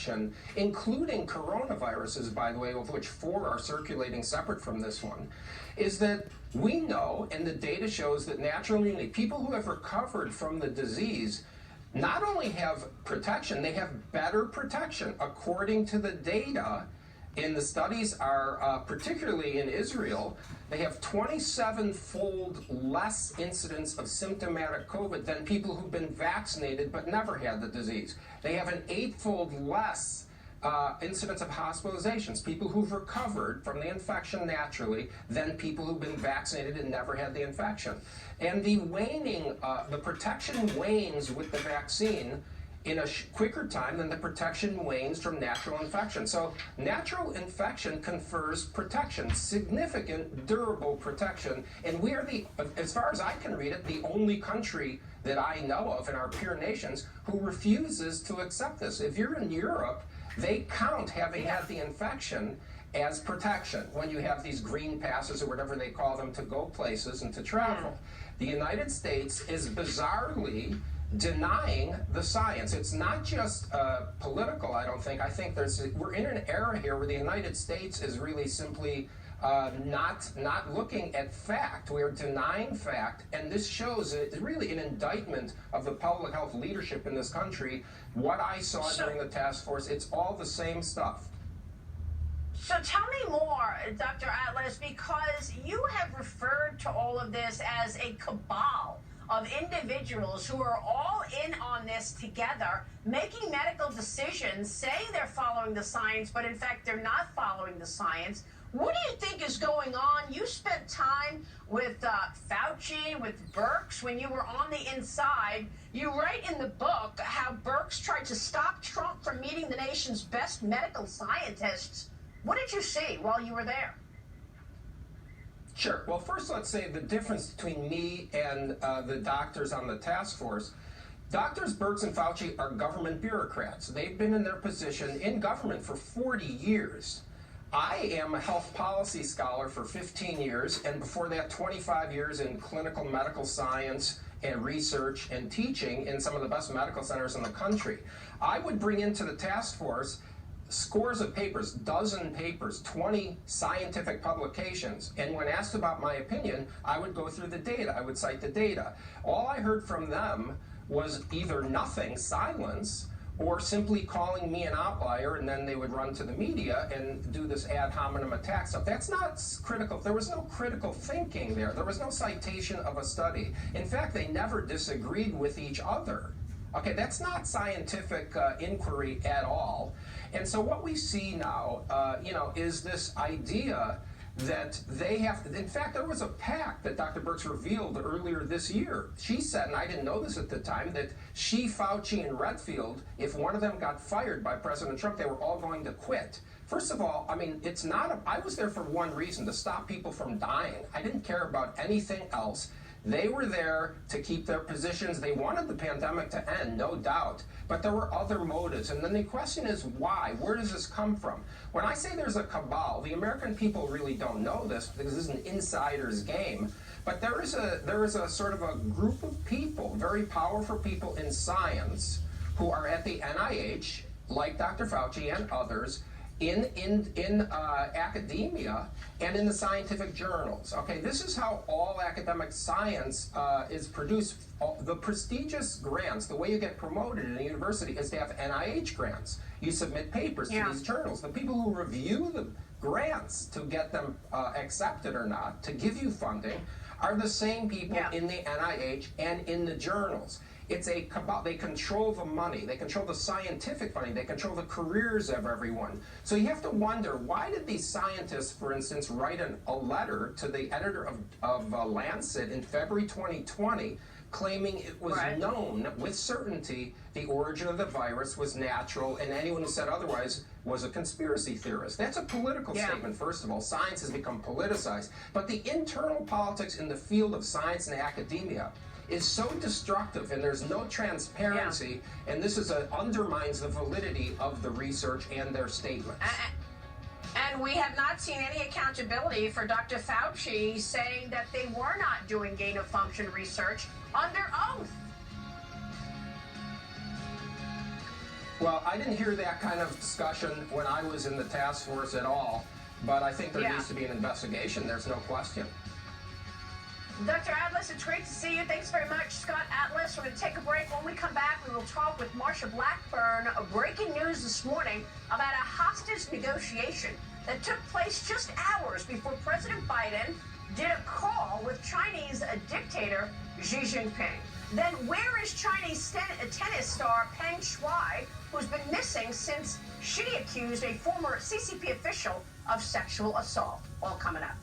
protection, including coronaviruses, by the way, of which 4 are circulating separate from this one, is that we know, and the data shows, that natural immunity, people who have recovered from the disease, not only have protection, they have better protection. According to the data, and the studies are particularly in Israel, they have 27-fold less incidence of symptomatic COVID than people who've been vaccinated but never had the disease. They have an 8-fold less incidence of hospitalizations, people who've recovered from the infection naturally, than people who've been vaccinated and never had the infection. And the waning, the protection wanes with the vaccine in a quicker time than the protection wanes from natural infection. So natural infection confers protection, significant, durable protection, and we are the, as far as I can read it, the only country that I know of in our peer nations who refuses to accept this. If you're in Europe, they count having had the infection as protection when you have these green passes or whatever they call them to go places and to travel. The United States is bizarrely denying the science. It's not just political, I don't think. I think we're in an era here where the United States is really simply not looking at fact. We are denying fact, and this shows really an indictment of the public health leadership in this country. What I saw during the task force, it's all the same stuff. So tell me more, Dr. Atlas, because you have referred to all of this as a cabal of individuals who are all in on this together, making medical decisions, saying they're following the science, but in fact they're not following the science. What do you think is going on? You spent time with Fauci, with Birx, when you were on the inside. You write in the book how Birx tried to stop Trump from meeting the nation's best medical scientists. What did you see while you were there? Sure. Well, first let's say the difference between me and the doctors on the task force. Doctors Birx and Fauci are government bureaucrats. They've been in their position in government for 40 years. I am a health policy scholar for 15 years, and before that 25 years in clinical medical science and research and teaching in some of the best medical centers in the country. I would bring into the task force scores of papers, dozen papers, 20 scientific publications, and when asked about my opinion, I would go through the data, I would cite the data. All I heard from them was either nothing, silence, or simply calling me an outlier, and then they would run to the media and do this ad hominem attack stuff. That's not critical. There was no critical thinking there. There was no citation of a study. In fact, they never disagreed with each other. Okay, that's not scientific inquiry at all. And so what we see now, is this idea that they have, in fact, there was a pact that Dr. Birx revealed earlier this year. She said, and I didn't know this at the time, that she, Fauci, and Redfield, if one of them got fired by President Trump, they were all going to quit. First of all, I mean, it's not, I was there for one reason, to stop people from dying. I didn't care about anything else. They were there to keep their positions. They wanted the pandemic to end, no doubt, but there were other motives. And then the question is why? Where does this come from? When I say there's a cabal, the American people really don't know this because this is an insider's game. But there is a sort of a group of people, very powerful people in science, who are at the NIH, like Dr. Fauci and others, in academia and in the scientific journals. Okay, this is how all academic science is produced. The prestigious grants, the way you get promoted in a university is to have NIH grants. You submit papers to these journals. The people who review the grants to get them accepted or not, to give you funding, are the same people in the NIH and in the journals. It's a cabal. They control the money. They control the scientific funding. They control the careers of everyone. So you have to wonder, why did these scientists, for instance, write a letter to the editor of Lancet in February 2020 claiming it was known with certainty the origin of the virus was natural, and anyone who said otherwise was a conspiracy theorist? That's a political statement, first of all. Science has become politicized. But the internal politics in the field of science and academia is so destructive, and there's no transparency, and this undermines the validity of the research and their statements. And we have not seen any accountability for Dr. Fauci saying that they were not doing gain-of-function research under oath. Well, I didn't hear that kind of discussion when I was in the task force at all, but I think there needs to be an investigation. There's no question. Dr. Atlas, it's great to see you. Thanks very much, Scott Atlas. We're going to take a break. When we come back, we will talk with Marsha Blackburn. Breaking news this morning about a hostage negotiation that took place just hours before President Biden did a call with Chinese dictator Xi Jinping. Then where is Chinese tennis star Peng Shuai, who's been missing since she accused a former CCP official of sexual assault? All coming up.